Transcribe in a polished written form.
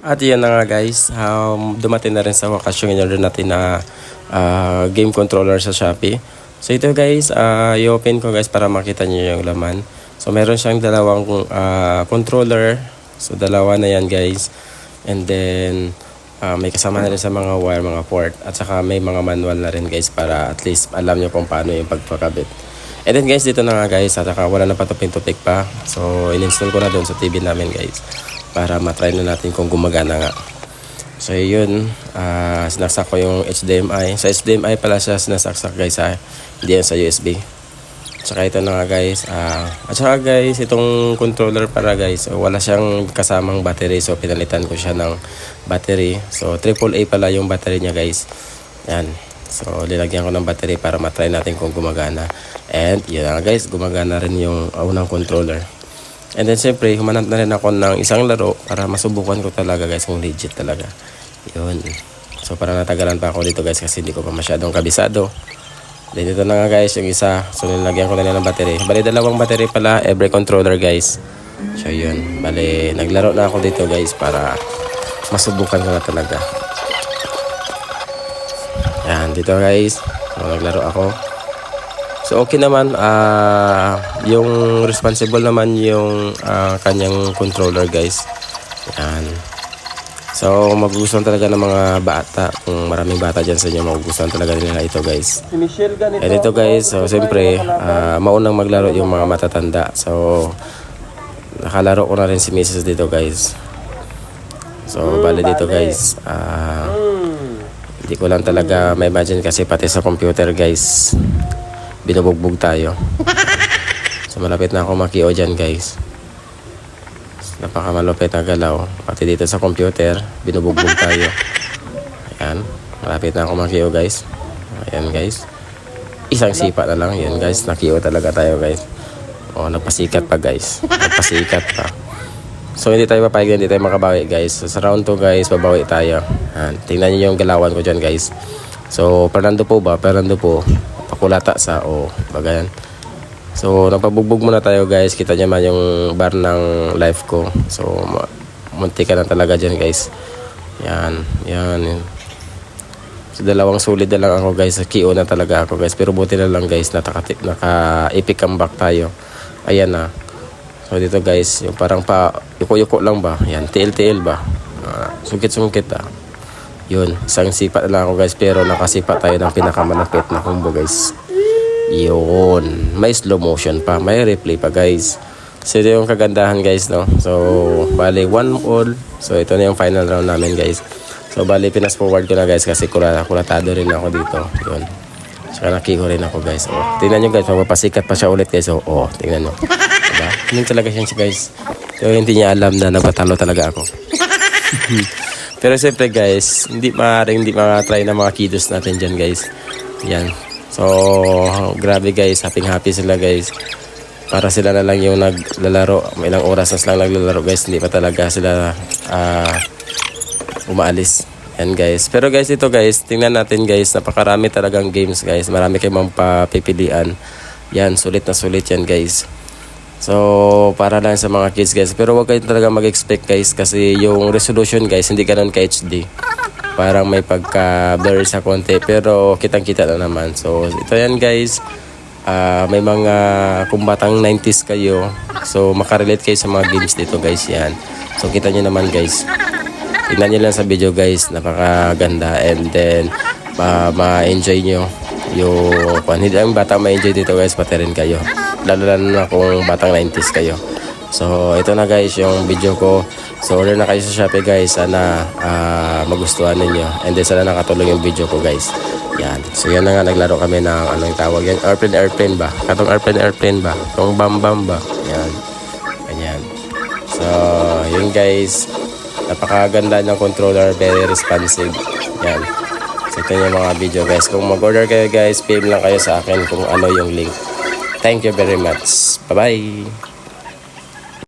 At yan na nga guys, dumating na rin sa wakas yung in-order natin na game controller sa Shopee. So ito guys, i-open ko guys para makita nyo yung laman. So meron siyang dalawang controller. So dalawa na yan guys. And then may kasama na rin sa mga wire, mga port. At saka may mga manual na rin guys para at least alam nyo kung paano yung pagpakabit. And then guys, dito na nga guys, at saka wala na patuping-tupik pa. So in-install ko na doon sa TV namin guys, para matry na natin kung gumagana nga. So yun, sinaksak ko yung HDMI. Sa HDMI pala siya sinasaksak guys ha, hindi yan sa USB. Tsaka ito na nga guys, at saka guys, itong controller para guys, wala siyang kasamang battery. So pinalitan ko siya ng battery. So AAA pala yung battery niya guys. Yan. So linagyan ko ng battery para matry natin kung gumagana. And yun na guys, gumagana rin yung unang controller. And then siyempre, humanap na rin ako ng isang laro para masubukan ko talaga guys kung legit talaga. Yun. So para natagalan pa ako dito guys kasi hindi ko pa masyadong kabisado. Then ito na nga guys yung isa. So nilagyan ko na ng battery. Bali dalawang battery pala every controller guys. So yun. Bali naglaro na ako dito guys para masubukan ko na talaga. Yan dito guys. So naglaro ako. So okay naman, yung responsible naman yung kanyang controller guys. Yan. So magugustuhan talaga ng mga bata. Kung maraming bata dyan sa inyo, magugustuhan talaga nila ito guys. And ito guys, so siyempre maunang maglaro yung mga matatanda. So nakalaro ko na rin si Mrs. dito guys. So bali dito guys, hindi ko lang talaga ma-imagine kasi pati sa computer guys binubugbog tayo. So malapit na ako makio dyan guys. Napakamalupit na galaw. Pati dito sa computer binubugbog tayo. Ayan. Malapit na ako makio guys. Ayan guys. Isang sipa na lang. Ayan guys. Nakio talaga tayo guys. O nagpasikat pa guys. Nagpasikat pa. So hindi tayo papayag, hindi tayo makabawi guys. So, sa round 2 guys, babawi tayo. Ayan. Tingnan nyo yung galawan ko dyan guys. So Fernando po ba? Fernando po. Pakulata sa bagayan. So nagpabugbog muna tayo guys. Kita nyo man yung bar ng life ko. So munti ka na talaga dyan guys. Yan. So dalawang solid na lang ako guys. KO na talaga ako guys. Pero buti na lang guys, naka-epic comeback tayo. Ayan na. So dito guys, yung parang yuko-yuko lang ba. Yan, TL ba. Sungkit-sungkit Yun, isang sipa na lang ako guys, pero nakasipa tayo ng pinakamalapit na combo guys. Yun, may slow motion pa, may replay pa guys. So ito yung kagandahan guys, no. So bali 1-all. So ito na yung final round namin guys. So bali pinas forward ko na guys kasi kulatado rin ako dito. Yun. Saka nakiko rin ako guys. Tingnan nyo guys, magpapasikat pa siya ulit guys. Tingnan nyo. Diba? Hindi talaga siya guys. So hindi niya alam na nagpatalo talaga ako. Pero siyempre guys, hindi makatry na mga kiddos natin dyan guys. Yan. So grabe guys, happy sila guys. Para sila na lang yung naglalaro. May ilang oras na silang naglalaro guys. Hindi pa talaga sila umaalis. Yan guys. Pero guys, ito guys, tingnan natin guys, napakarami talagang games guys. Marami kayong papipilian. Yan, sulit na sulit yan guys. So para lang sa mga kids guys. Pero wag kayo talaga mag-expect guys, kasi yung resolution guys hindi ganun ka HD. Parang may pagka-blur sa konti, pero kitang-kita na naman. So ito yan guys. May mga kumbatang 90s kayo, so makarelate kayo sa mga games dito guys. Yan. So kita nyo naman guys. Tingnan nyo lang sa video guys. Napakaganda. And then ma-enjoy nyo yung hindi lang bata ma-enjoy dito guys, pati rin kayo. Lalo na kung batang 90s kayo. So ito na guys yung video ko. So order na kayo sa Shopee guys. Sana magustuhan ninyo. And then sana nakatulong yung video ko guys. Yan. So yan na nga, naglaro kami ng anong tawag yan. Airplane ba? Katong airplane ba? Itong bam ba? Yan. Ganyan. So yun guys. Napakaganda ng controller. Very responsive. Yan. So ito yung mga video guys. Kung mag-order kayo guys, PM lang kayo sa akin kung ano yung link. Thank you very much. Bye-bye.